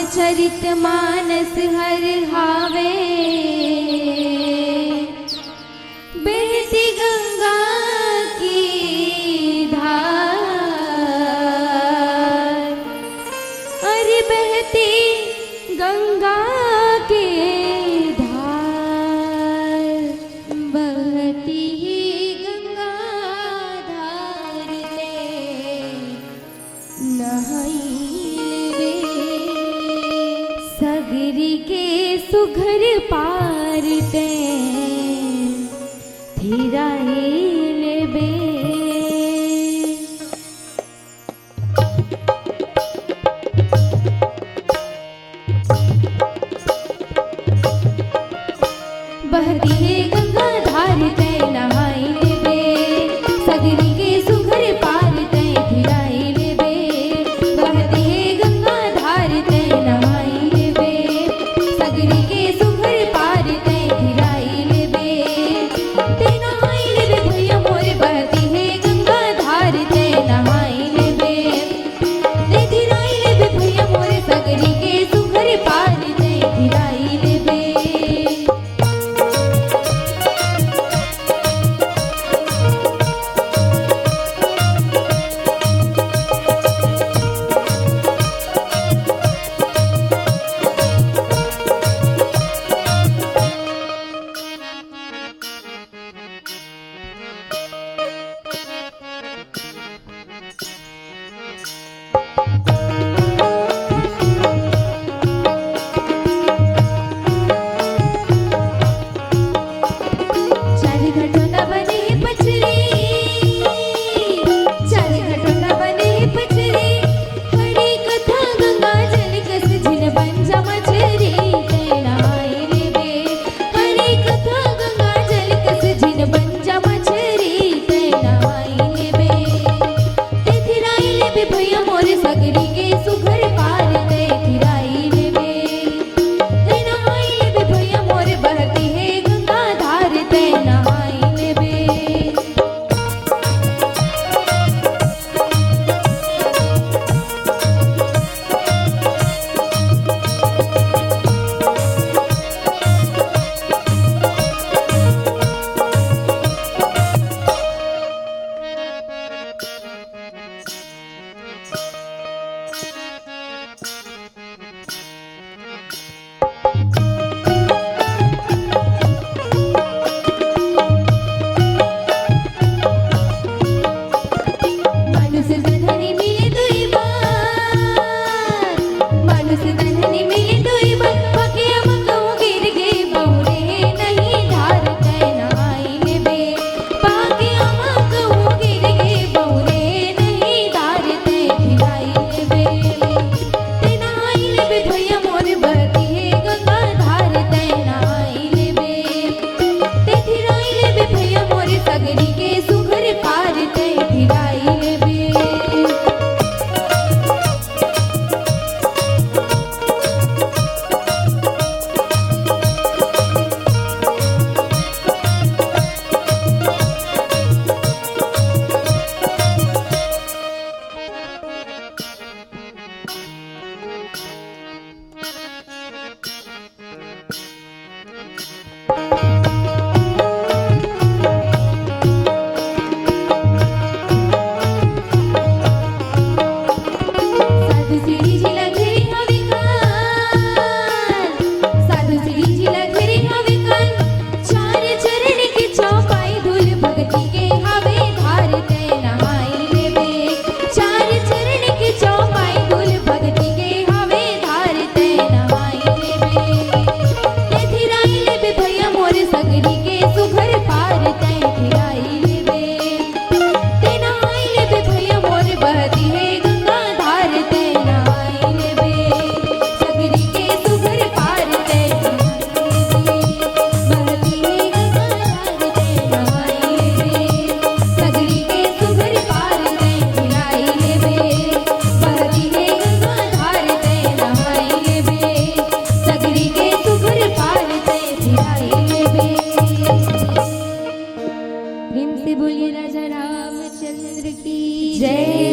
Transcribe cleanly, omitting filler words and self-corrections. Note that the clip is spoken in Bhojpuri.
रामचरित मानस हर हावे, बहती गंगा की धार, अरे बहती गंगा के धार, बहती गंगा धार ते नहाई सगरी के सुघर पार ते थिराए लेबे। बहती है गंगा धार ते नहाई लेबे, सगरी के सुघर पार ते थिराए लेबे। बहती है गंगा धार ते नहाई लेबे, सगरी के सुघर पार ते थिराए लेबे। ते नहाई लेबे भैया मोरे, बहती है गंगा धार ते नहाई लेबे, ते थिराए लेबे भैया मोरे, सगरी के सुघर पार ते थिराए लेबे। बोलिए राजा रामचंद्र की जय।